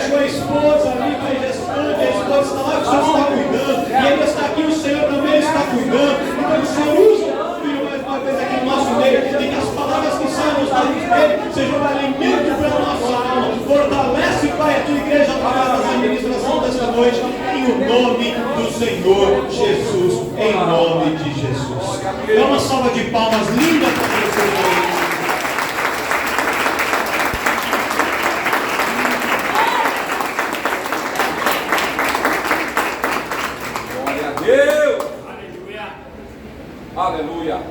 deixou a esposa ali com a gestante, a esposa está lá, o Senhor está cuidando, e ele está aqui, o Senhor também está cuidando. Então o Senhor usa o filho mais uma vez aqui no nosso meio, e que as palavras que saem dos lábios dele sejam um alimento para a nossa alma. Fortalece, Pai, a tua igreja através dessa administração desta noite, em nome do Senhor Jesus, em nome de Jesus. Dá uma salva de palmas linda para você. Aleluia.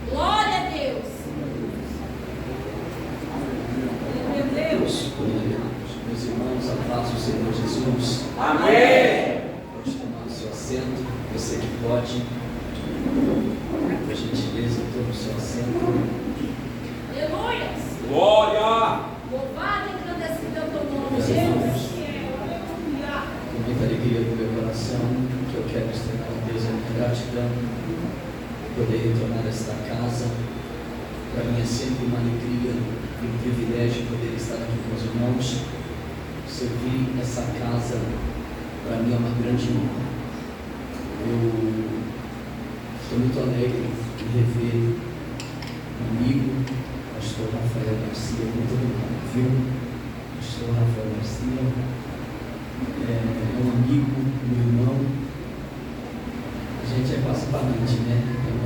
Glória a Deus. Meu Deus. Meus irmãos, a paz do Senhor Jesus. Amém. Pode tomar o seu assento. Você que pode, por gentileza, tome o seu assento. Aleluia. Glória. Louvado e engrandecido é o teu nome, Meus Deus. irmãos, com muita alegria do meu coração, que eu quero externar a Deus a minha gratidão. Poder retornar a esta casa, para mim é sempre uma alegria e um privilégio poder estar aqui com os irmãos. Servir essa casa, para mim é uma grande honra. Eu estou muito alegre de rever um amigo, pastor Rafael Garcia, muito obrigado, viu? Pastor Rafael Garcia, é um amigo, um irmão. A gente é quase parente, né?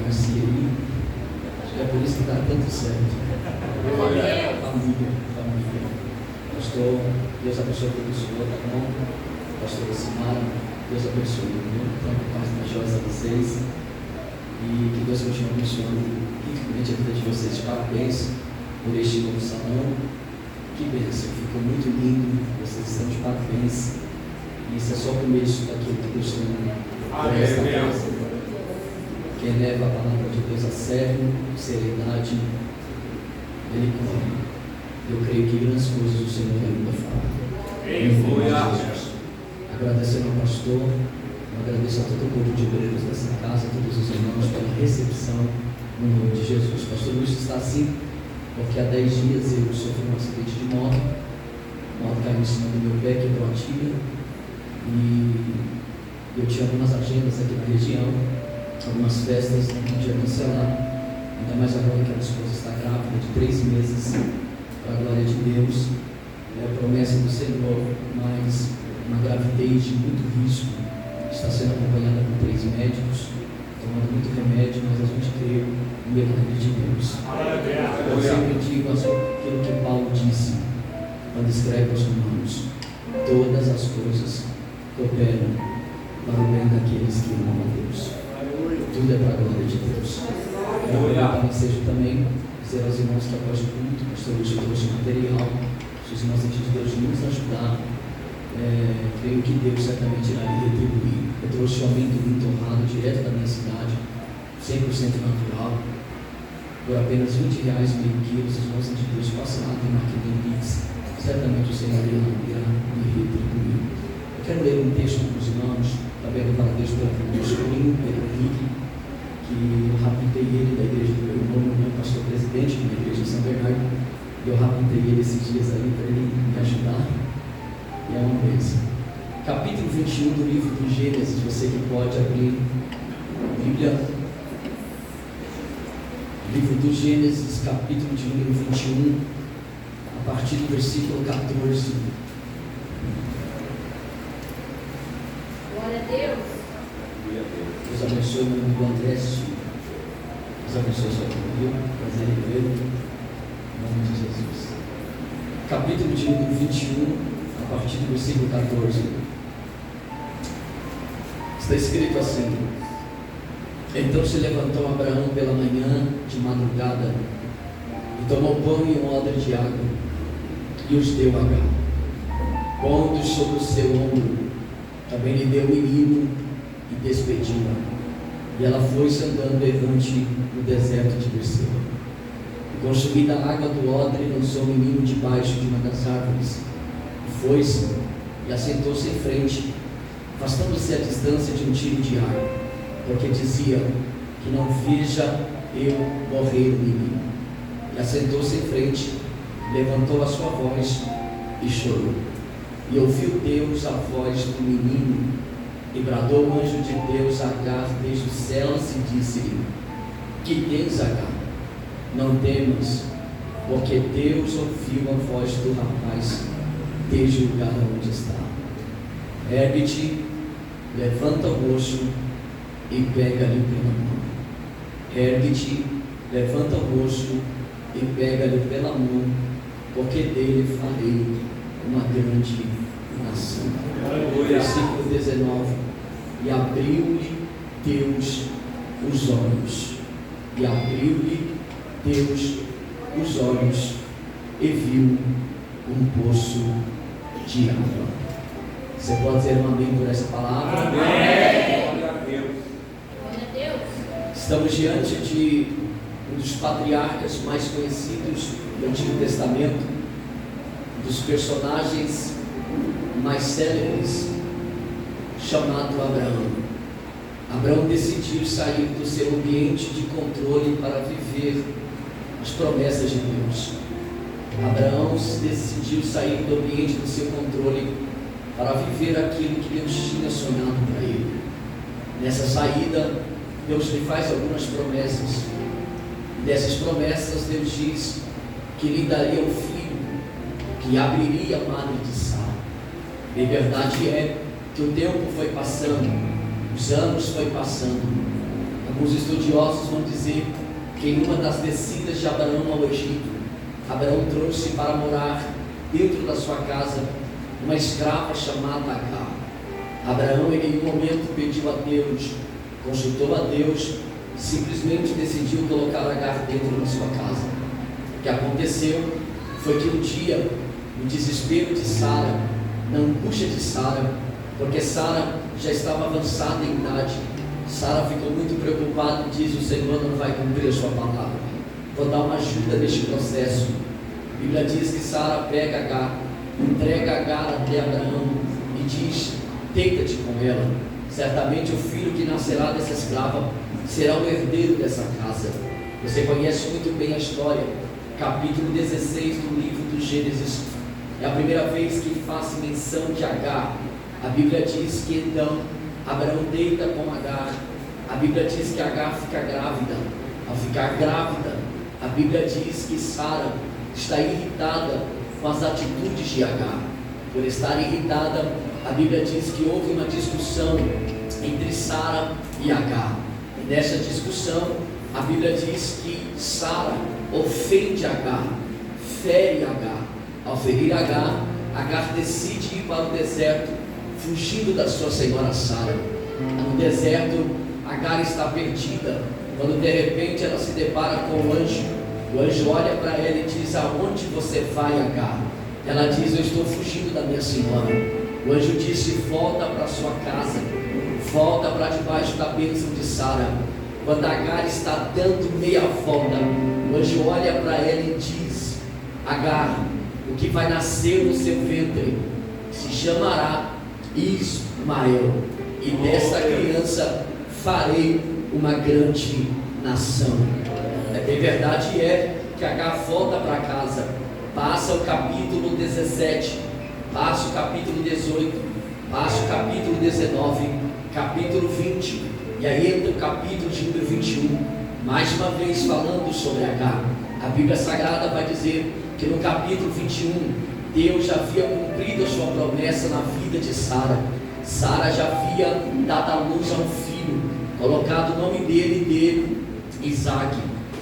Garcia aí, acho que é por isso que está tanto certo. Família. Pastor, Deus abençoe todo o senhor, tá bom? Pastor Simara, Deus abençoe, viu? Tanto paz na joia a vocês. E que Deus continue abençoando ricamente a vida de vocês. Parabéns por este novo salão. Que bênção, ficou muito lindo. Vocês estão de parabéns. E isso é só o começo daquilo que Deus tem para esta casa. Quem leva a palavra de Deus a sério, seriedade, ele corre. Eu creio que grandes coisas o Senhor ainda fala. Agradecendo ao pastor, agradeço a todo o corpo de obreiros dessa casa, a todos os irmãos pela recepção no nome de Jesus. Pastor Luiz está assim, porque há 10 dias eu sofri um acidente de moto, a moto caiu em cima do meu pé, quebrou a tibia, e eu tinha algumas agendas aqui na região. Algumas festas não podia cancelar, ainda mais agora que a minha esposa está grávida de 3 meses, para a glória de Deus, é a promessa do Senhor, mas uma gravidez de muito risco, está sendo acompanhada por 3 médicos, tomando muito remédio, mas a gente crê no milagre de Deus. Eu sempre digo aquilo que Paulo disse, quando escreve aos Romanos: todas as coisas cooperam para o bem daqueles que amam a Deus. Tudo é para a glória de Deus. Eu vou dar um ensejo também, dizer aos irmãos que após o culto, o pastor Luiz trouxe material, se os irmãos têm de Deus nos ajudar, creio que Deus certamente irá lhe retribuir. Eu trouxe um amendoim muito honrado, direto da minha cidade, 100% natural, por apenas R$20, meio quilo. Se os irmãos têm de Deus, passa lá, tem marquinhos Pix, certamente o Senhor irá me retribuir. Eu quero ler um texto para os irmãos, também para Deus pelo meu sobrinho, Pedro Henrique, que eu rapintei ele da igreja do meu irmão, pastor presidente da igreja de São Bernardo, e eu rapintei ele esses dias aí para ele me ajudar, e é uma bênção. Capítulo 21 do livro de Gênesis, você que pode abrir a Bíblia, livro do Gênesis, capítulo de número 21, a partir do versículo 14. Glória a Deus. Deus abençoe o meu amigo André. Deus abençoe sua família. Prazer em vê-lo. Em nome de Jesus. Capítulo de número 21, a partir do versículo 14. Está escrito assim: então se levantou Abraão pela manhã, de madrugada, e tomou pão e um odre de água, e os deu a Agar. Pondo sobre o seu ombro, também lhe deu o menino e despediu-a. E ela foi-se andando errante no deserto de Berseba. E consumida a água do odre, lançou o menino debaixo de uma das árvores. E foi-se e assentou-se em frente, afastando-se à distância de um tiro de arco, porque dizia: que não veja eu morrer o menino. E assentou-se em frente, levantou a sua voz e chorou. E ouviu Deus a voz do menino, e bradou o anjo de Deus a Agar desde os céus e disse-lhe: que tens, Agar? Não temas, porque Deus ouviu a voz do rapaz desde o lugar onde está. Ergue-te, levanta o rosto e pega-lhe pela mão. Ergue-te, levanta o rosto e pega-lhe pela mão, porque dele farei uma grande nação. Versículo 19: e abriu-lhe Deus os olhos, e abriu-lhe Deus os olhos, e viu um poço de água. Você pode dizer um amém por essa palavra? Amém. Glória a Deus. Glória a Deus. Estamos diante de um dos patriarcas mais conhecidos do Antigo Testamento, um dos personagens mais célebres, chamado Abraão. Abraão decidiu sair do seu ambiente de controle para viver as promessas de Deus. Abraão decidiu sair do ambiente do seu controle para viver aquilo que Deus tinha sonhado para ele. Nessa saída, Deus lhe faz algumas promessas. Dessas promessas, Deus diz que lhe daria um filho, que abriria a madre de Sara. E verdade é que o tempo foi passando, os anos foi passando. Alguns estudiosos vão dizer que em uma das descidas de Abraão ao Egito, Abraão trouxe para morar dentro da sua casa uma escrava chamada Agar. Abraão, em nenhum momento pediu a Deus, consultou a Deus, simplesmente decidiu colocar Agar dentro da sua casa. O que aconteceu foi que um dia, no desespero de Sara, na angústia de Sara, porque Sara já estava avançada em idade, Sara ficou muito preocupada e diz: o Senhor não vai cumprir a sua palavra, vou dar uma ajuda neste processo. A Bíblia diz que Sara pega Agar, entrega Agar até Abraão e diz: deita-te com ela, certamente o filho que nascerá dessa escrava será o herdeiro dessa casa. Você conhece muito bem a história, capítulo 16 do livro do Gênesis, é a primeira vez que faz menção de Agar. A Bíblia diz que então Abraão deita com Agar. A Bíblia diz que Agar fica grávida. Ao ficar grávida, a Bíblia diz que Sara está irritada com as atitudes de Agar. Por estar irritada, a Bíblia diz que houve uma discussão entre Sara e Agar. E nessa discussão, a Bíblia diz que Sara ofende Agar, fere Agar. Ao ferir Agar, Agar decide ir para o deserto, fugindo da sua senhora Sara. No deserto, Agar está perdida, quando de repente ela se depara com o anjo. O anjo olha para ela e diz: aonde você vai, Agar? Ela diz: eu estou fugindo da minha senhora. O anjo disse: volta para sua casa, volta para debaixo da bênção de Sara. Quando Agar está dando meia volta, o anjo olha para ela e diz: Agar, o que vai nascer no seu ventre se chamará Ismael, e desta criança farei uma grande nação. Bem verdade é que Agar volta para casa, passa o capítulo 17, passa o capítulo 18, passa o capítulo 19, capítulo 20, e aí entra o capítulo de número 21, mais uma vez falando sobre Agar. A Bíblia Sagrada vai dizer que no capítulo 21, Deus já havia cumprido a sua promessa na vida de Sara. Sara já havia dado à luz a um filho, colocado o nome dele de Isaac.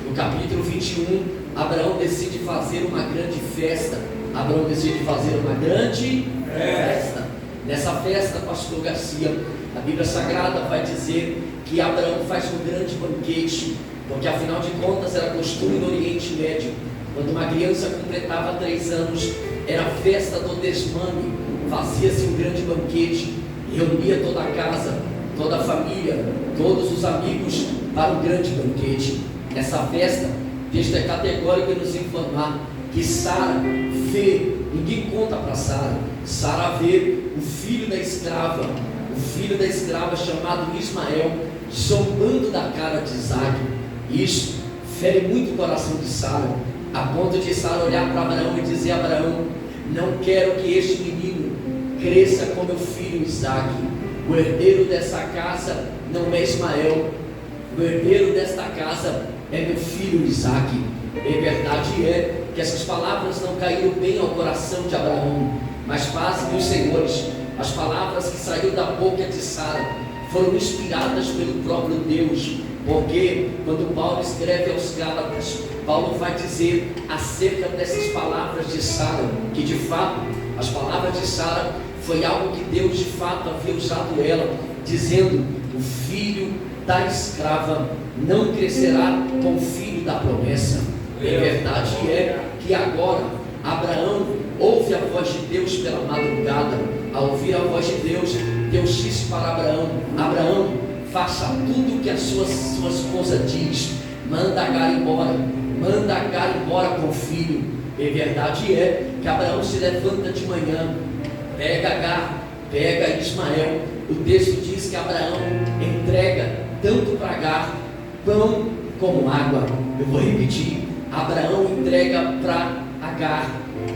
No capítulo 21, Abraão decide fazer uma grande festa. Abraão decide fazer uma grande festa. Nessa festa, pastor Garcia, a Bíblia Sagrada vai dizer que Abraão faz um grande banquete, porque afinal de contas era costume no Oriente Médio, quando uma criança completava 3 anos, era a festa do desmame, fazia-se um grande banquete, reunia toda a casa, toda a família, todos os amigos para um grande banquete. Nessa festa, texto é categórico em nos informar que Sara vê, ninguém conta para Sara, Sara vê o filho da escrava chamado Ismael, zombando da cara de Isaac. Isso fere muito o coração de Sara, a ponto de Sara olhar para Abraão e dizer: Abraão, não quero que este menino cresça com meu filho Isaque. O herdeiro dessa casa não é Ismael, o herdeiro desta casa é meu filho Isaque. E verdade é que essas palavras não caíram bem ao coração de Abraão, mas pasmem os senhores, as palavras que saíram da boca de Sara foram inspiradas pelo próprio Deus, porque quando Paulo escreve aos Gálatas, Paulo vai dizer acerca dessas palavras de Sara, que de fato as palavras de Sara foi algo que Deus de fato havia usado ela, dizendo: o filho da escrava não crescerá com o filho da promessa. E a verdade é que agora Abraão ouve a voz de Deus pela madrugada. Ao ouvir a voz de Deus, Deus disse para Abraão: Abraão, faça tudo o que a sua esposa diz, manda Agar embora com o filho. E verdade é que Abraão se levanta de manhã, pega Agar, pega Ismael. O texto diz que Abraão entrega tanto para Agar pão como água. Eu vou repetir: Abraão entrega para Agar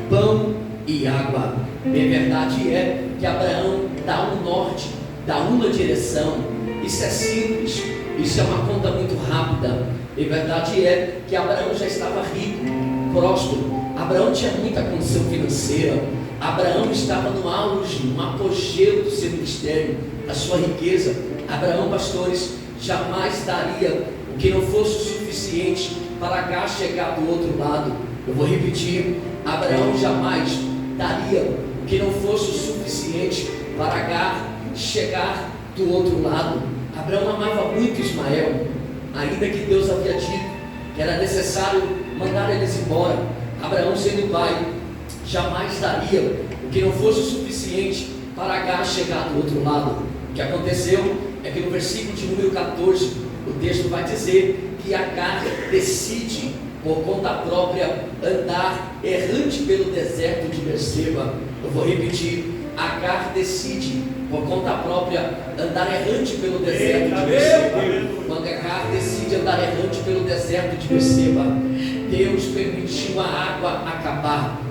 pão e água. E verdade é que Abraão dá um norte, dá uma direção. Isso é simples, isso é uma conta muito rápida. E verdade é que Abraão já estava rico, próspero. Abraão tinha muita condição financeira. Abraão estava no auge, no apogeu do seu ministério, da sua riqueza. Abraão, pastores, jamais daria o que não fosse o suficiente para Agar chegar do outro lado. Eu vou repetir: Abraão jamais daria o que não fosse o suficiente para Agar chegar do outro lado. Abraão amava muito Ismael, ainda que Deus havia dito que era necessário mandar eles embora. Abraão, sendo pai, jamais daria o que não fosse o suficiente para Agar chegar do outro lado. O que aconteceu é que no versículo de número 14, o texto vai dizer que Agar decide, por conta própria, andar errante pelo deserto de Berseba. Eu vou repetir: Agar decide, por conta própria, andar errante pelo deserto de Berseba. Quando Agar decide andar errante pelo deserto de Berseba, Deus permitiu a água acabar.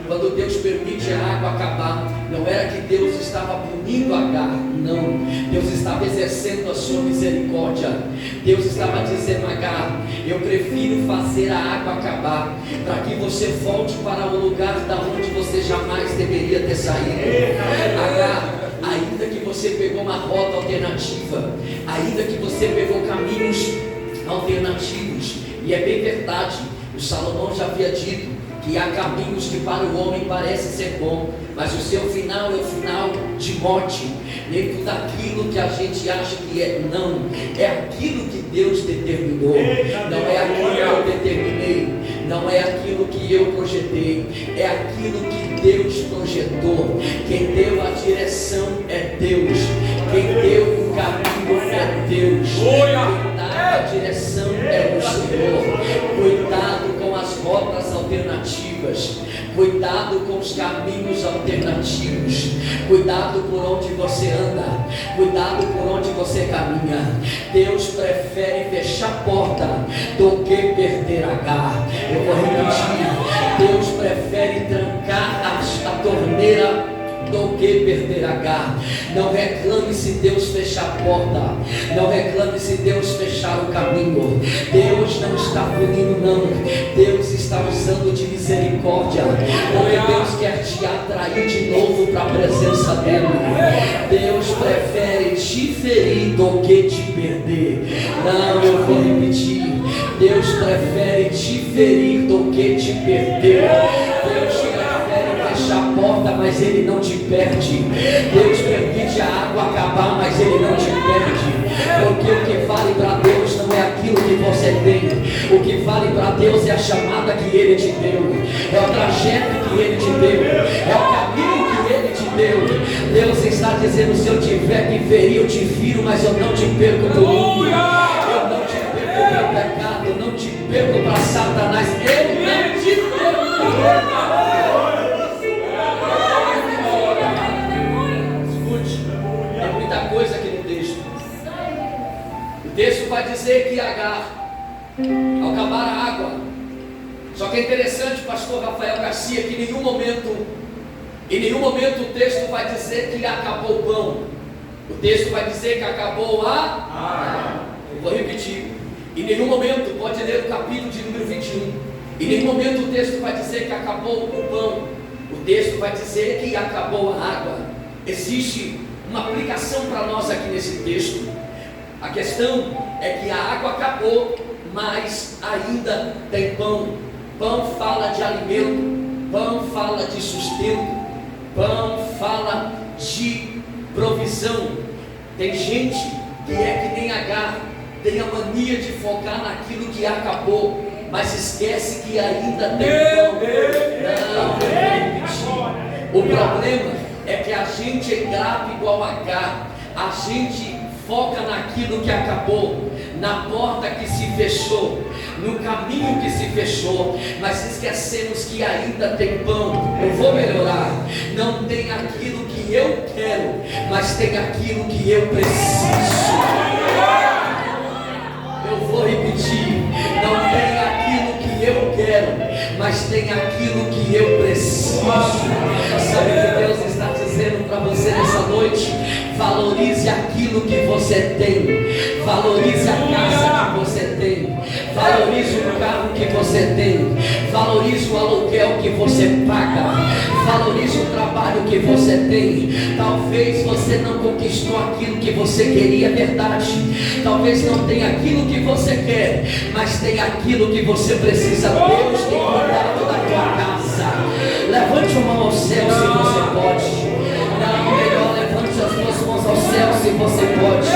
Quando Deus permite a água acabar, não era que Deus estava punindo Agar, não. Deus estava exercendo a sua misericórdia. Deus estava dizendo: Agar, eu prefiro fazer a água acabar, para que você volte para o lugar da onde você jamais deveria ter saído. Agar, ainda que você pegou uma rota alternativa, ainda que você pegou caminhos alternativos, e é bem verdade, o Salomão já havia dito que há caminhos que para o homem parecem ser bom, mas o seu final é o final de morte. Nem tudo aquilo que a gente acha que é, não, é aquilo que Deus determinou. Não é aquilo que eu determinei, não é aquilo que eu projetei, é aquilo que Deus projetou. Quem deu a direção é Deus, quem deu o caminho é Deus, quem dá a direção é o Senhor. Cuidado com as rotas alternativas, cuidado com os caminhos alternativos, cuidado por onde você anda, cuidado por onde você caminha. Deus prefere fechar a porta do que perder Agar. Eu vou repetir: Deus prefere trancar a torneira do que perder Agar. Não reclame se Deus fechar a porta, não reclame se Deus fechar o caminho. Deus não está punindo, não. Deus está usando de misericórdia, porque Deus quer te atrair de novo para a presença dele. Deus prefere te ferir do que te perder. Não, eu vou repetir: Deus prefere te ferir do que te perder. Deus prefere fechar a porta, mas Ele não te perde. Deus permite a água acabar, mas Ele não te perde. Porque o que vale para Deus não é aquilo que você tem. O que vale para Deus é a chamada que Ele te deu, é o trajeto que Ele te deu, é o caminho que Ele te deu. Deus está dizendo: se eu tiver que ferir, eu te firo, mas eu não te perco para o mundo, eu não te perco para o pecado, eu não te perco para Satanás, eu não te perco. Coisa aqui no texto. O texto vai dizer que Agar, ao acabar a água, só que é interessante, pastor Rafael Garcia, que em nenhum momento Em nenhum momento o texto vai dizer que acabou o pão. O texto vai dizer que acabou a água. Eu vou repetir. Em nenhum momento, pode ler o capítulo de número 21. Em nenhum momento o texto vai dizer que acabou o pão. O texto vai dizer que acabou a água. Existe uma aplicação para nós aqui nesse texto. A questão é que a água acabou, mas ainda tem pão. Pão fala de alimento, pão fala de sustento, pão fala de provisão. Tem gente que é que nem Agar, tem a mania de focar naquilo que acabou, mas esquece que ainda tem pão. Não. O problema é que a gente é ingrato igual Agar. A gente foca naquilo que acabou, na porta que se fechou, no caminho que se fechou, mas esquecemos que ainda tem pão. Eu vou melhorar. Não tem aquilo que eu quero, mas tem aquilo que eu preciso. Eu vou repetir. Não tem aquilo que eu quero, mas tem aquilo que eu preciso. Sabe o que Deus está dizendo para você nessa noite? Valorize aquilo que você tem. Valorize a casa que você tem. Valorize o carro que você tem. Valorize o aluguel que você paga. Valorize o trabalho que você tem. Talvez você não conquistou aquilo que você queria, é verdade. Talvez não tenha aquilo que você quer, mas tem aquilo que você precisa. Deus tem cuidado da tua casa. Levante a mão ao céu se você pode. Não, melhor, levante as duas mãos ao céu se você pode.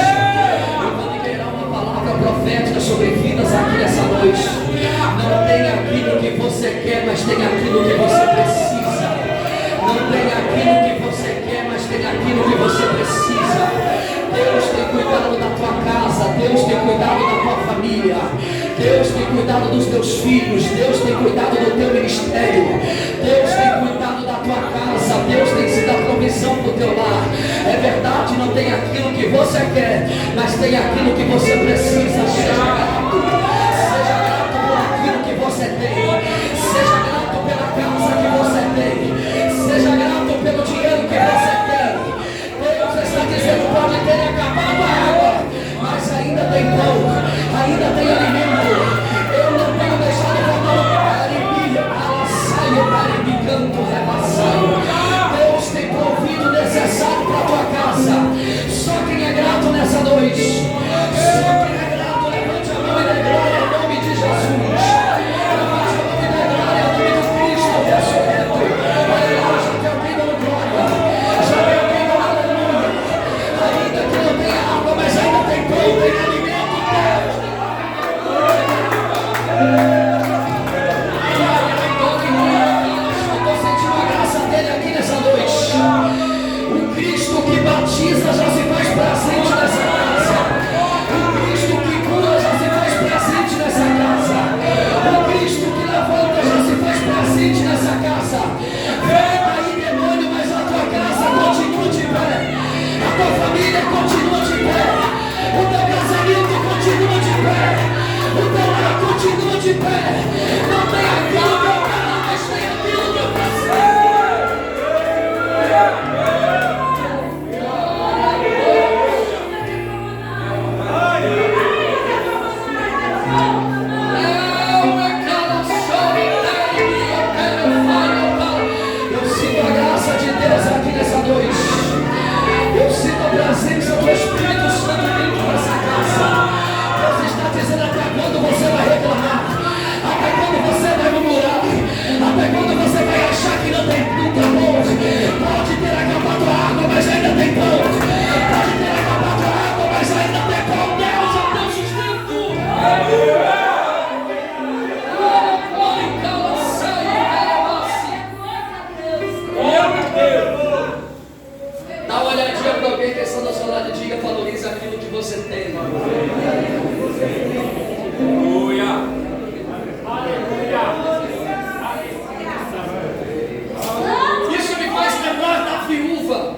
Eu vou liberar uma palavra profética sobre vidas aqui nessa noite. Não tem aquilo que você quer, mas tem aquilo que você precisa. Não tem aquilo que você quer, mas tem aquilo que você precisa. Deus tem cuidado da tua casa, Deus tem cuidado da tua família, Deus tem cuidado dos teus filhos, Deus tem cuidado do teu ministério, Deus tem cuidado da tua casa, Deus tem sido a provisão para o teu lar. É verdade, não tem aquilo que você quer, mas tem aquilo que você precisa. Seja grato por aquilo que você tem, seja grato pela casa que você tem, seja grato pelo dinheiro que você tem. Deus está dizendo: pode ter acabado a água, mas ainda tem pão, ainda tem alimento. Eu não tenho deixado faltar o caribia, alaçaio, caribicanto, repassaio. Deus tem provido o necessário para a tua casa. Só quem é grato nessa noite, só quem é grato, levante a mão e dê glória em nome de Jesus. Levante a mão e dê glória em nome de Cristo ressurreto. Aleluia, já tem alguém dando glória, já tem alguém dando aleluia. Ainda que não tenha água, mas ainda tem pão, tem alimento. Eu estou sentindo a graça dele aqui nessa noite. O Cristo que batiza já se faz presente nessa casa. O Cristo que cura já se faz presente nessa casa. O Cristo que levanta já se faz presente nessa casa. Vem aí, demônio, mas a tua casa continua de pé. A tua família continua de pé. O teu casamento continua de pé. O teu lar continua de pé. Não tem aquilo que eu quero, mas tem aquilo que eu preciso. Eu sinto a graça de Deus aqui nessa noite. Eu sinto a presença do Espírito Santo dentro dessa casa. Deus está dizendo: até quando você vai reclamar? Até quando você vai murmurar? Até quando você vai achar que não tem amor? Pode ter acabado a água, mas ainda tem pão. Pode ter acabado a água, mas ainda tem pão. Deus é o teu sustento. Dá uma olhadinha para alguém que está do seu lado e diga: valorize aquilo que você tem. Isso me faz lembrar da viúva.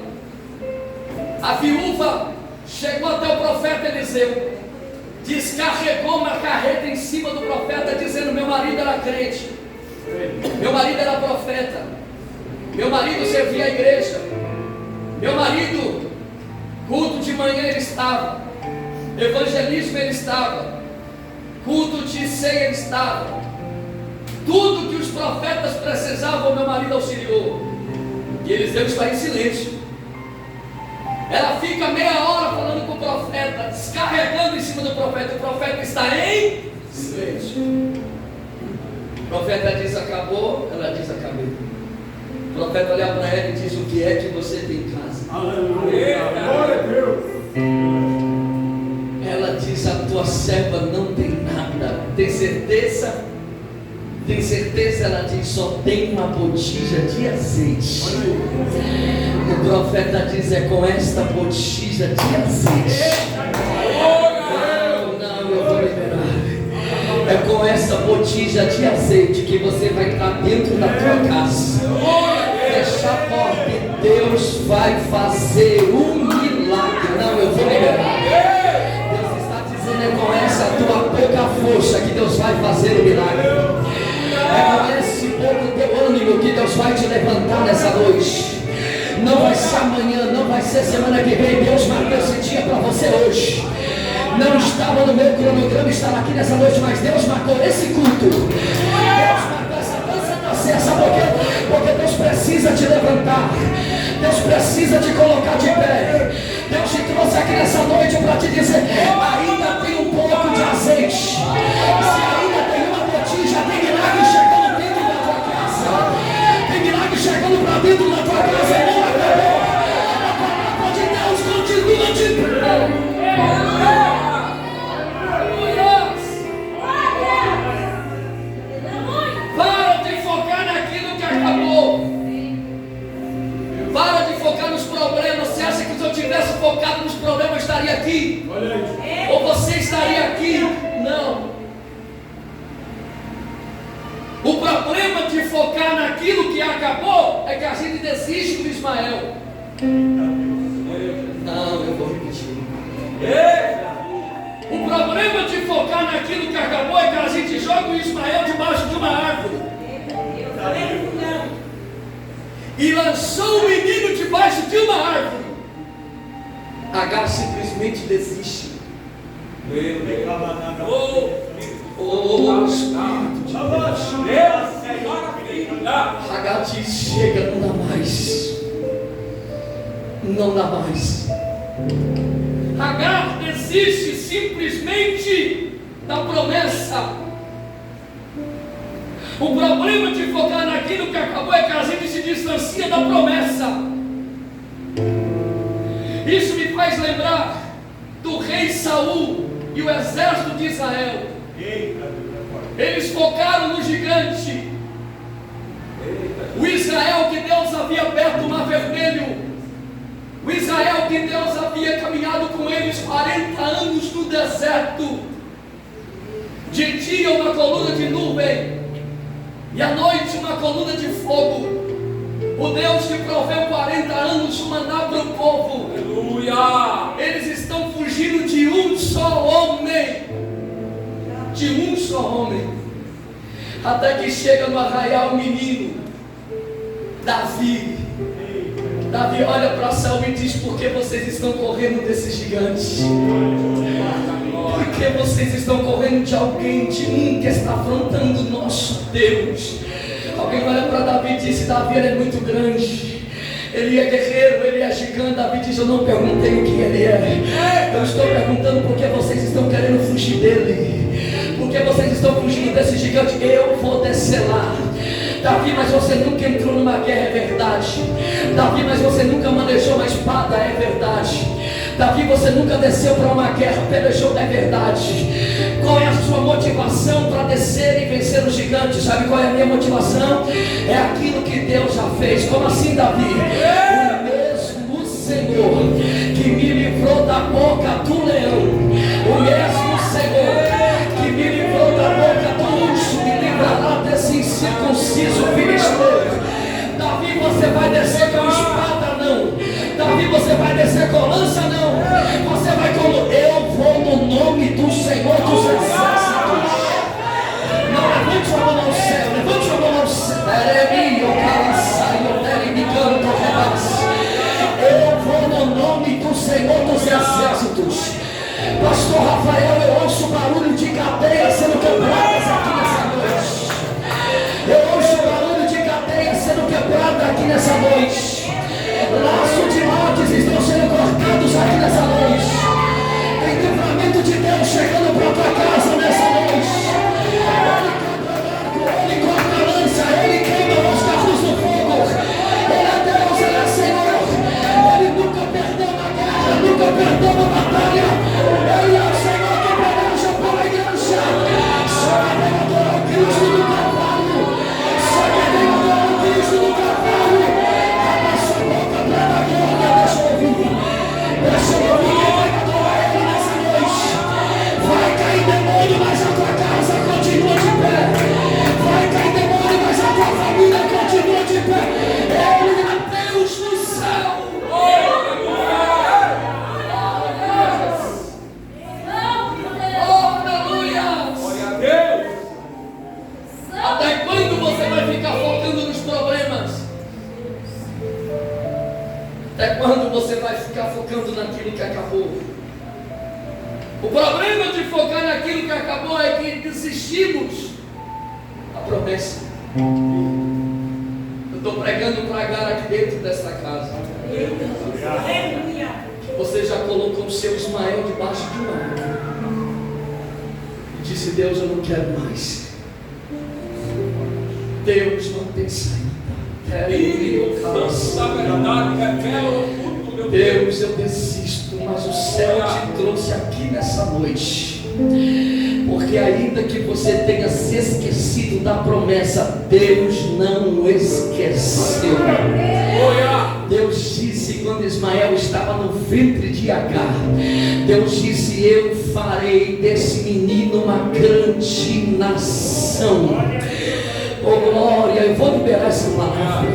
A viúva chegou até o profeta Eliseu, descarregou uma carreta em cima do profeta, dizendo: meu marido era crente, meu marido era profeta, Meu marido servia a igreja. Meu marido, culto de manhã ele estava, evangelismo ele estava, culto de ceia ele estava. Tudo que os profetas precisavam, meu marido auxiliou. E Eliseu está em silêncio. Ela fica meia hora falando com o profeta, descarregando em cima do profeta. O profeta está em silêncio. O profeta diz: acabou. Ela diz: acabei. O profeta olha para ela e diz: o que é que você tem em casa? Aleluia. Glória a Deus. Ela diz: a tua serva não tem nada. Tem certeza? Tem certeza? Ela diz: só tem uma botija de azeite. O profeta diz: é com esta botija de azeite. Não, eu vou liberar. É com essa botija de azeite que você vai entrar dentro da tua casa. Fecha a porta e Deus vai fazer um milagre. Não, eu vou liberar. Deus está dizendo: é com essa tua pouca força que Deus vai fazer o milagre. É com esse pouco teu ânimo que Deus vai te levantar nessa noite. Não vai ser amanhã, não vai ser semana que vem. Deus marcou esse dia para você hoje. Não estava no meu cronograma estar aqui nessa noite, mas Deus marcou esse culto. Deus marcou essa dança para você, sabe por quê? Porque Deus precisa te levantar. Deus precisa te colocar de pé. Deus te trouxe aqui nessa noite para te dizer: ainda tem um pouco de azeite. Se ainda tem uma botija, tem milagre chegando dentro da tua casa. Tem milagre chegando para dentro da tua casa. Não acabou. A palavra de Deus continua de pé. Para de focar naquilo que acabou. Para de focar nos problemas. Você acha que se eu tivesse focado nos problemas, eu estaria aqui? Ou você estaria aqui? Não. O problema de focar naquilo que acabou é que a gente desiste do Ismael. Não, eu vou repetir. O problema de focar naquilo que acabou é que a gente joga o Ismael debaixo de uma árvore. E lançou o menino debaixo de uma árvore. Agar simplesmente desiste. Oh, Espírito de Deus. Agar diz: chega, não dá mais. Não dá mais. Agar desiste simplesmente da promessa. O problema de focar naquilo que acabou é que a gente se distancia da promessa. Isso me faz lembrar do rei Saul e o exército de Israel. Eles focaram no gigante. O Israel que Deus havia aberto o mar vermelho. O Israel que Deus havia caminhado com eles 40 anos no deserto. De dia uma coluna de nuvem e à noite uma coluna de fogo. O Deus que proveu 40 anos o maná para o povo. Aleluia! Eles estão fugindo de um só homem. De um só homem. Até que chega no arraial o menino Davi. Davi olha para Saul e diz: por que vocês estão correndo desse gigante? Por que vocês estão correndo de alguém, de um que está afrontando o nosso Deus? Alguém olha para Davi e disse: Davi, ele é muito grande, ele é guerreiro, ele é gigante. Davi diz: eu não perguntei o que ele é, eu estou perguntando por que vocês estão querendo fugir dele. Por que vocês estão fugindo desse gigante? Eu vou descer lá. Davi, mas você nunca entrou numa guerra, é verdade. Davi, mas você nunca manejou uma espada, é verdade. Davi, você nunca desceu para uma guerra, pelejou, é verdade. Qual é a sua motivação para descer e vencer o gigante? Sabe qual é a minha motivação? É aquilo que Deus já fez. Como assim, Davi? O mesmo Senhor que me livrou da boca do leão, o mesmo Senhor que me livrou da boca do urso, me livrará desse incircunciso filisteu. Davi, você vai descer com espada, não. Davi, você vai descer com lança, não. Você vai como: eu vou no nome do Senhor dos exércitos. Não, levante sua mão ao céu, levante sua mão ao céu. Senhor dos Exércitos. Pastor Rafael, eu ouço barulho de cadeias sendo quebradas aqui nessa noite. Eu ouço barulho de cadeias sendo quebradas aqui nessa noite. Laços de mortes estão sendo cortados aqui nessa noite. Tem livramento de Deus chegando para a tua casa nessa noite. Ele corta a lança, ele queima os carros no fogo. Ele é Deus, ele é Senhor. Ele nunca perdeu uma guerra, nunca perdeu uma batalha. Ele é o Senhor que peleja pela igreja. Só que tem adora o Cristo do cavalo. Só que tem adora o Cristo do cavalo. Abra sua boca para a glória. Deixa eu ouvir. Deixa eu ouvir quem vai adorar ele nessa noite. Vai cair demônio, mas a tua casa continua de pé. Vai cair demônio, mas a tua família continua de pé. Ele é Deus no céu. Até quando você vai ficar focando nos problemas? Até quando você vai ficar focando naquilo que acabou? O problema de focar naquilo que acabou é que desistimos da promessa. Eu estou pregando para Agar aqui dentro dessa casa. Você já colocou o seu Ismael debaixo de uma árvore e disse: Deus, eu não quero mais. Deus não tem saída. Deus, eu desisto, mas o céu te trouxe aqui nessa noite, porque ainda que você tenha se esquecido da promessa, Deus não esqueceu. Deus disse quando Ismael estava no ventre de Agar, Deus disse: eu farei desse menino uma grande nação. Oh glória, eu vou liberar essa palavra.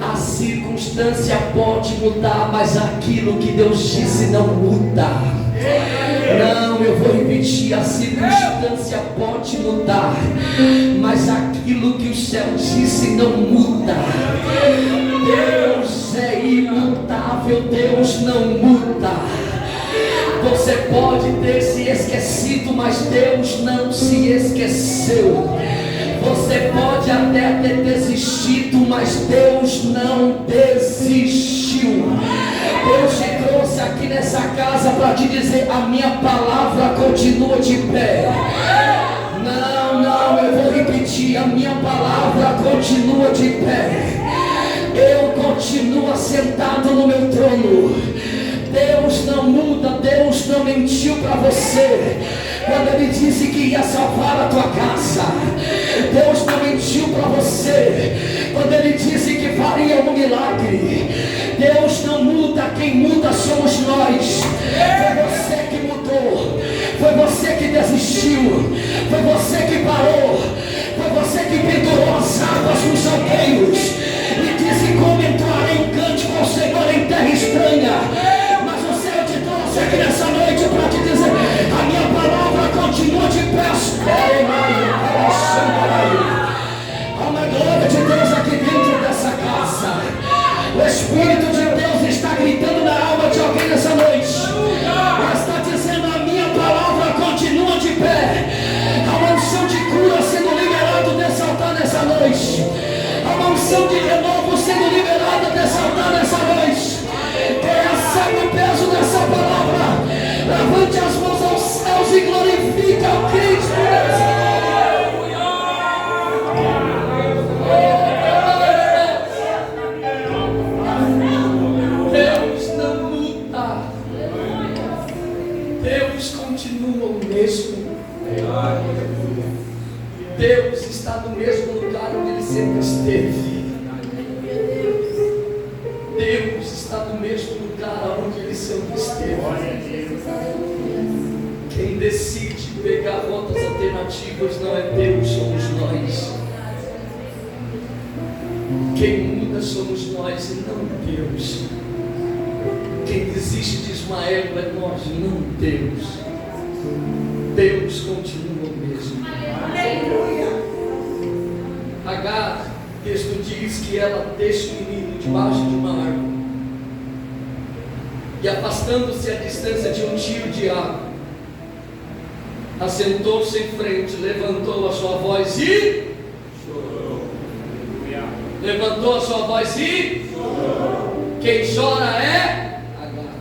A circunstância pode mudar, mas aquilo que Deus disse não muda. Não, eu vou repetir: a circunstância pode mudar, mas aquilo que o céu disse não muda. Deus é imutável, Deus não muda. Você pode ter se esquecido, mas Deus não se esqueceu. Você pode até ter desistido, mas Deus não desistiu. Deus te trouxe aqui nessa casa para te dizer: a minha palavra continua de pé. Não, eu vou repetir: a minha palavra continua de pé. Eu continuo sentado no meu trono. Deus não muda, Deus não mentiu para você quando Ele disse que ia salvar a tua casa. Deus não mentiu para você quando Ele disse que faria um milagre. Deus não muda, quem muda somos nós. Foi você que mudou, foi você que desistiu, foi você que parou, foi você que pendurou as águas nos salgueiros e disse: como entrar em cântico ao Senhor em terra estranha. Aqui nessa noite para te dizer: a minha palavra continua de pé. Há uma glória de Deus aqui dentro dessa casa. O Espírito de Deus está gritando na alma de alguém nessa noite. Está dizendo: a minha palavra continua de pé. Há uma unção de cura sendo liberada desse altar nessa noite. Há uma unção de renovo sendo liberada desse altar nessa noite. Recebe o peso dessa palavra. Levante as mãos aos céus e glorifica o Cristo. Deus não muda. Deus continua o mesmo. Deus está no mesmo lugar onde Ele sempre esteve. Deus está no mesmo lugar onde Ele sempre esteve. Quem decide pegar rotas alternativas não é Deus, somos nós. Quem muda somos nós e não Deus. Quem desiste de Ismael é nós, não Deus. Deus continua o mesmo. Agar, o texto diz que ela deixa o menino debaixo de uma árvore. E afastando-se à distância de um tiro de água, assentou-se em frente, levantou a sua voz e chorou. Levantou a sua voz e chorou. Quem chora é Agar.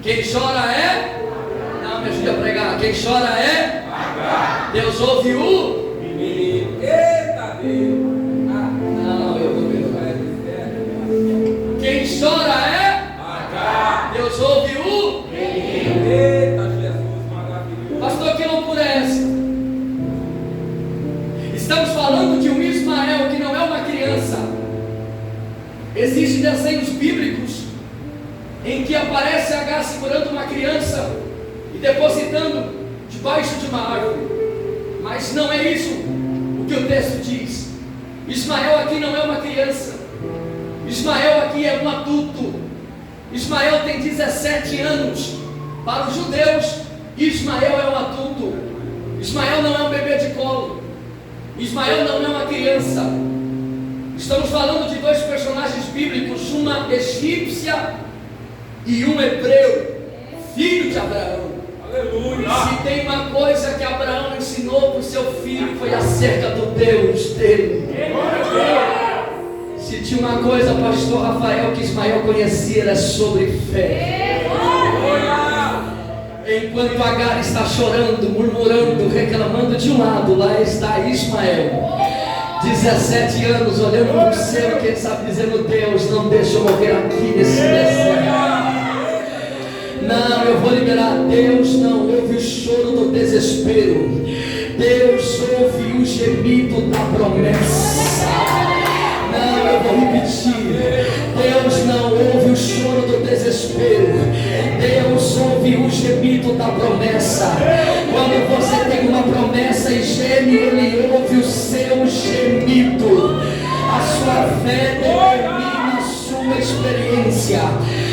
Quem chora é? Não, me ajude a pregar. Quem chora é Agar. Deus ouve o menino. Eita Deus. Não, eu vou ver. Quem chora é Agar. Deus ouve o menino. Eita Jesus, maravilhoso. Pastor, que loucura é essa? Estamos falando de um Ismael que não é uma criança. Existem desenhos bíblicos em que aparece Agar segurando uma criança e depositando debaixo de uma árvore. Mas não é isso o que o texto diz. Ismael aqui não é uma criança. Ismael aqui é um adulto. Ismael tem 17 anos. Para os judeus, Ismael é um adulto. Ismael não é um bebê de colo. Ismael não é uma criança. Estamos falando de dois personagens bíblicos, uma egípcia e um hebreu, filho de Abraão. Aleluia! Se tem uma coisa que Abraão ensinou para o seu filho, foi acerca do Deus dele. Se tinha uma coisa, pastor Rafael, que Ismael conhecia, era sobre fé. Enquanto Agar está chorando, murmurando, reclamando de um lado, lá está Ismael, 17 anos, olhando para o céu, quem sabe dizendo: Deus, não deixa eu morrer aqui nesse deserto. Não, eu vou liberar. Deus não ouve o choro do desespero. Deus ouve o gemido da promessa. Não, eu vou repetir. Deus não ouve o choro do desespero. Deus ouve o gemido da promessa. Quando você tem uma promessa e geme, Ele ouve o seu gemido. A sua fé determina a sua experiência.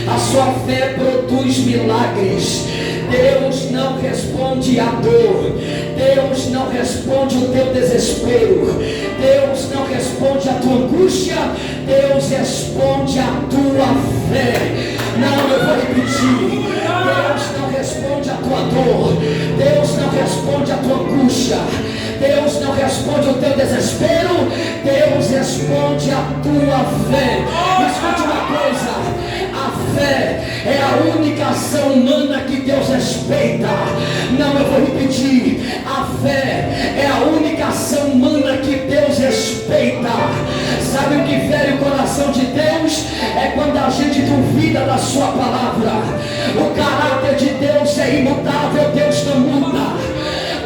A sua fé produz milagres. Deus não responde à dor. Deus não responde o teu desespero. Deus não responde a tua angústia. Deus responde a tua fé. Não, eu vou repetir. Deus não responde a tua dor. Deus não responde a tua angústia. Deus não responde o teu desespero. Deus responde a tua fé. Escute uma coisa. A fé é a única ação humana que Deus respeita. Não, eu vou repetir. A fé é a única ação humana que Deus respeita. Sabe o que fere o coração de Deus? É quando a gente duvida da sua palavra. O caráter de Deus é imutável. Deus não muda.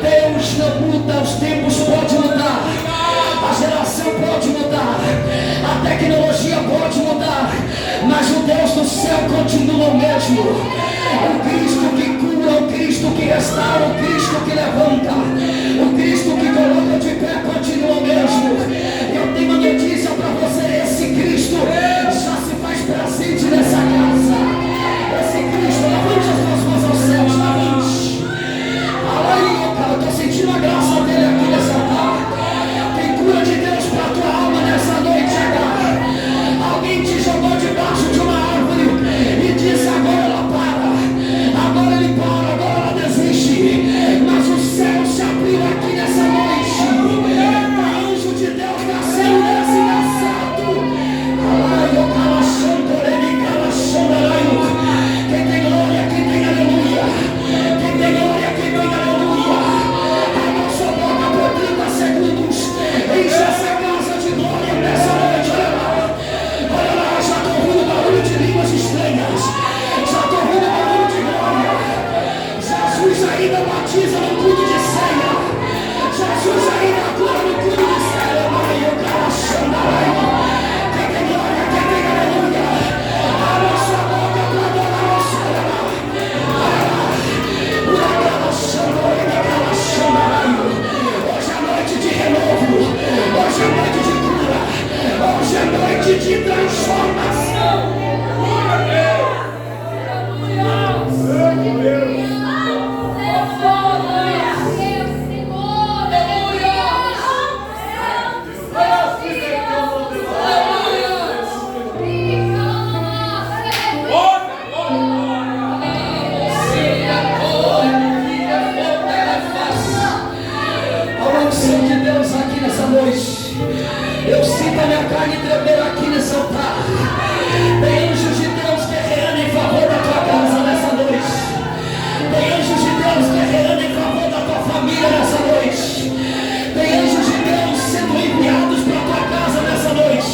Deus não muda. Os tempos podem mudar. A geração pode mudar. A tecnologia pode mudar. Mas o Deus do céu continua o mesmo. O Cristo que cura, o Cristo que restaura, o Cristo que levanta, o Cristo que coloca de pé continua o mesmo. Eu tenho uma notícia para você. Esse Cristo já se faz presente nessa casa. Esse Cristo, levante as tuas mãos aos céus, levante. Aleluia, cara, eu estou sentindo a graça dele aqui nessa tarde. Tem cura de Deus para a tua alma nessa noite, agora. Alguém te jogou debaixo de uma árvore e disse: agora ela para, agora ele para, agora ela desiste. Mas o céu se abriu aqui nessa noite. O anjo de Deus nasceu nesse deserto. Quem tem glória, quem tem aleluia. Quem tem glória, quem tem aleluia. Abra sua boca por 30 segundos. Enche essa casa de glória nessa noite. Olha lá, já estou ouvindo barulho de línguas estranhas. Já estou ouvindo barulho de glória. Jesus ainda batiza no culto de ceia. Jesus ainda cura no culto de ceia. Quem tem glória, quem tem aleluia. Abra sua boca para adorar o Senhor. Hoje é noite de renovo. Hoje é noite de cura. Hoje é noite de transformação. a carne tremer aqui nesse altar. Tem anjos de Deus guerreando em favor da tua casa nessa noite. Tem anjos de Deus guerreando em favor da tua família nessa noite. Tem anjos de Deus sendo enviados para a tua casa nessa noite.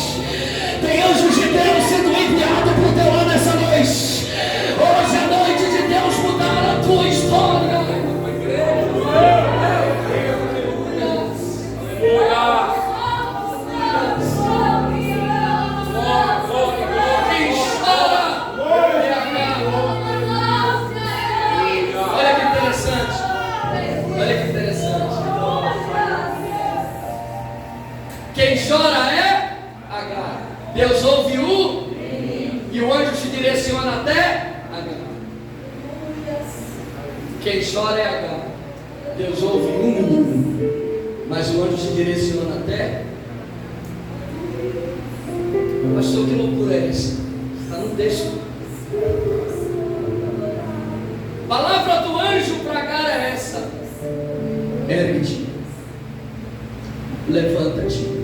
Tem anjos de Deus sendo enviados para o teu lar nessa noite. Hoje é noite de Deus mudar a tua história. Quem chora é Agar. Deus ouve e o anjo te direciona até Agar. Quem chora é Agar. Deus ouve menino, mas o anjo te direciona até. Pastor, que loucura é essa? Está no texto. Palavra do anjo para Agar é essa: ergue-te, levanta-te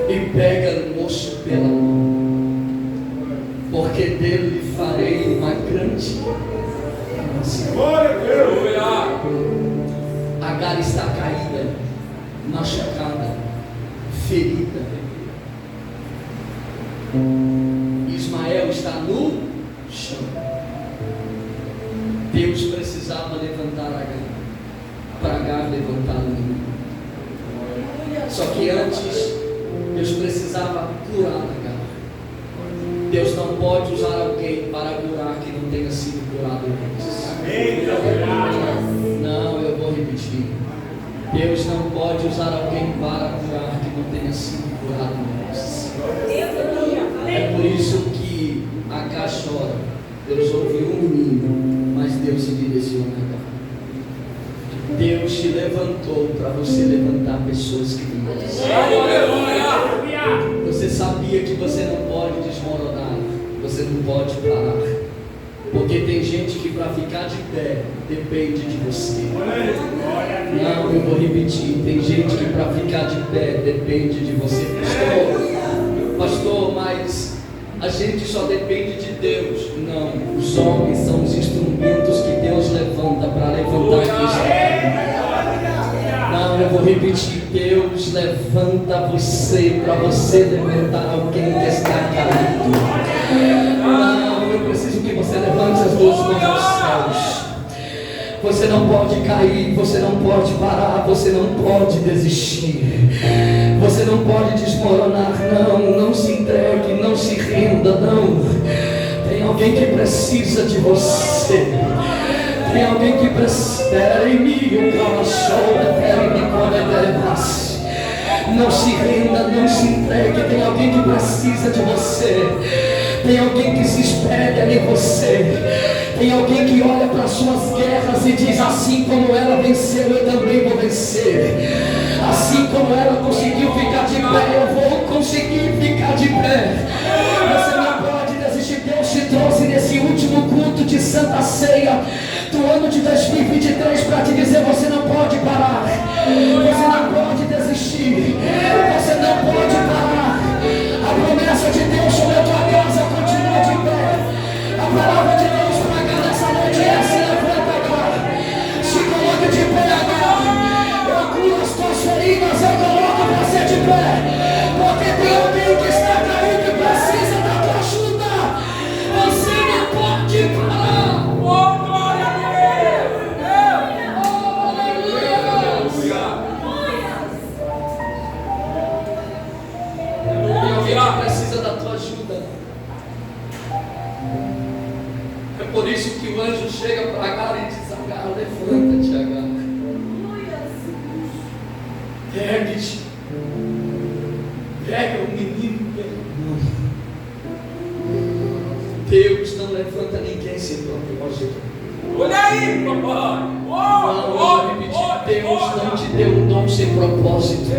e pega o moço pela mão, porque dele farei uma grande nação. Glória a Deus. Agar está caída, machucada, ferida. Ismael está no chão. Deus precisava levantar Agar, para Agar levantar o menino. Só que antes, Deus precisava curar Agar. Deus não pode usar alguém para curar que não tenha sido curado antes. Não, eu vou repetir. Deus não pode usar alguém para curar que não tenha sido curado antes. É por isso que Agar chora. Deus ouve um menino, mas Deus se direciona a Agar. Deus te levantou para você levantar pessoas que não podem. Você sabia que você não pode desmoronar, você não pode parar, porque tem gente que para ficar de pé depende de você. Não, eu vou repetir, tem gente que para ficar de pé depende de você. Pastor, mas a gente só depende de Deus. Não, os homens são os instrumentos que Deus levanta para levantar Cristo. Não, eu vou repetir, Deus levanta você para você levantar alguém que está caído. Não, eu preciso que você levante as duas mãos aos céus. Você não pode cair, você não pode parar, você não pode desistir, você não pode desmoronar. Não se entregue, não se renda, não. Tem alguém que precisa de você. Tem alguém que precisa. Não se renda, não se entregue. Tem alguém que precisa de você. Tem alguém que se espelha em você. Tem alguém que olha para as suas guerras e diz: assim como ela venceu, eu também vou vencer. Assim como ela conseguiu ficar de pé, eu vou conseguir ficar de pé. Você não pode desistir. Deus te trouxe nesse último culto de Santa Ceia do ano de 2023 para te dizer: você não pode parar, você não pode desistir, você não pode parar. A promessa de Deus sobre a tua casa continua de pé. A palavra de Deus para cá nessa noite é: se levanta agora, se coloca de pé agora. Eu curo as tuas feridas, eu coloco você de pé, porque tem alguém que está caído e precisa da tua ajuda. Você não pode parar. Precisa da tua ajuda. É por isso que o anjo chega para Agar e diz: Agar, levanta-te, Agar. Ergue-te. Pega o menino pela mão. Deus não levanta ninguém sem propósito. Olha aí, papai. Não, eu vou repetir. Deus não te deu um dom sem propósito.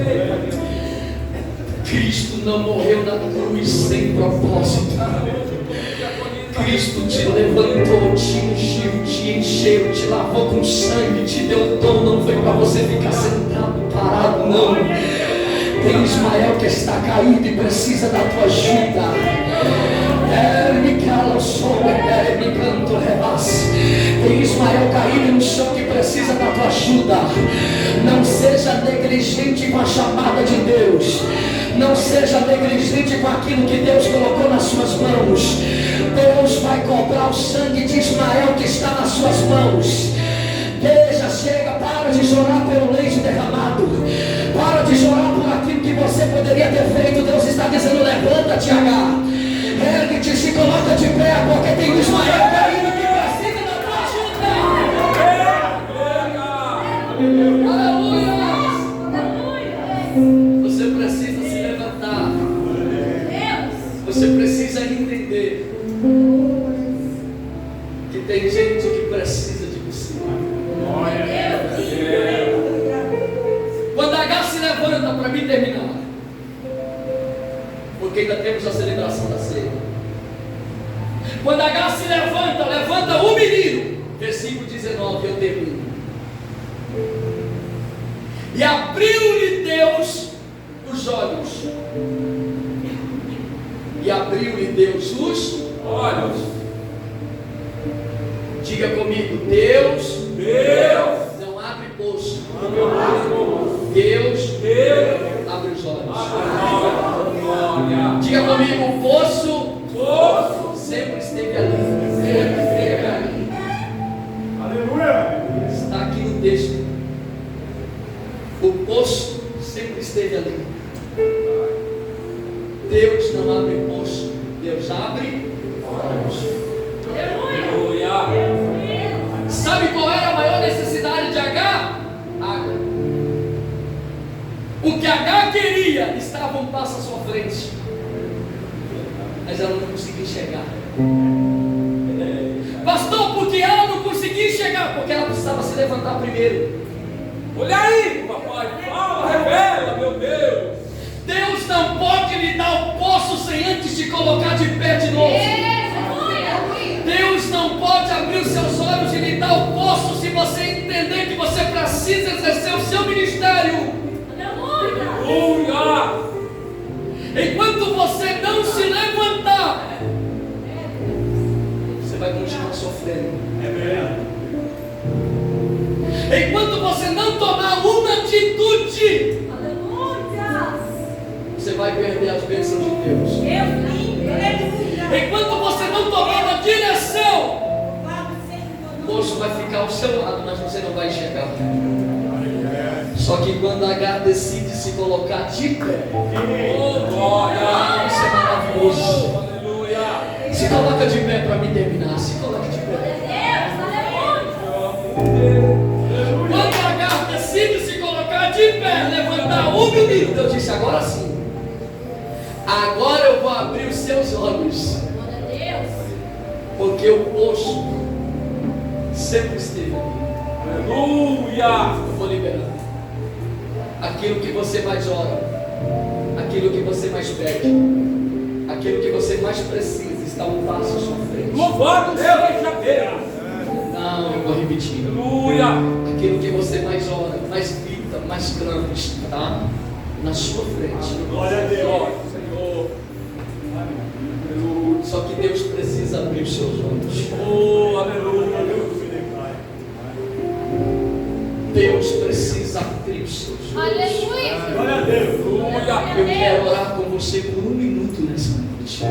Cristo não morreu na cruz sem propósito. Cristo te levantou, te ungiu, te encheu, te lavou com sangue, te deu dom. Não foi para você ficar sentado, parado, não. Tem Ismael que está caído e precisa da tua ajuda. Tem Ismael caído no chão que precisa da tua ajuda. Não seja negligente com a chamada de Deus. Não seja negligente com aquilo que Deus colocou nas suas mãos. Deus vai cobrar o sangue de Ismael que está nas suas mãos. Deixa, chega, para de chorar pelo leite derramado. Para de chorar por aquilo que você poderia ter feito. Deus está dizendo: levanta-te, H. Ergue-te, se coloca de pé, porque tem Ismael caído que precisa da tua ajuda. Aleluia! Você precisa se levantar. Você precisa entender que tem gente que precisa de você. Quando H se levanta, para mim terminar, porque ainda temos a celebração da ceia. Quando H se levanta, levanta o menino. Versículo 19, eu termino. E abriu-lhe Deus os olhos. E abriu-lhe Deus os olhos. Diga comigo: Deus não abre poço. Deus abre os olhos. Diga comigo: o poço sempre esteve ali. Aleluia. Está aqui no texto. O poço sempre esteve ali. Deus não abre poço, Deus abre olhos. Sabe qual era a maior necessidade de H? Água. O que H queria estava um passo à sua frente, mas ela não conseguia enxergar. Pastor, porque ela não conseguia enxergar? Porque ela precisava se levantar primeiro. Olha aí, papai. Fala, revela, meu Deus. Deus não pode lhe dar o poço sem antes te colocar de pé de novo. Deus não pode abrir os seus olhos e lhe dar o poço se você entender que você precisa exercer o seu ministério. Aleluia. Enquanto você não se levantar, você vai continuar sofrendo. É verdade. Enquanto você não tomar uma atitude, você vai perder as bênçãos de Deus. Enquanto você não tomar uma direção, o poço vai ficar ao seu lado, mas você não vai enxergar. Só que quando H decide se colocar de pé, isso é maravilhoso. Aleluia. Se coloca de pé para me terminar. Se coloca de pé. Quando H decide se colocar de pé, levantar o menino, Deus disse: agora sim. Agora eu vou abrir os seus olhos. Porque o poço sempre esteve ali. Aleluia. Eu vou liberar. Aquilo que você mais ora, aquilo que você mais pede, aquilo que você mais precisa, está um passo à sua frente. Louvado seja Deus. Não, eu vou repetir. Aleluia. Aquilo que você mais ora, mais grita, mais clama, está na sua frente. Glória a Deus. Senhor. Só que Deus precisa abrir os seus olhos. Oh, aleluia. Deus precisa abrir os seus olhos. Aleluia. Glória a Deus. Aleluia. Eu quero orar com você por um minuto nessa noite.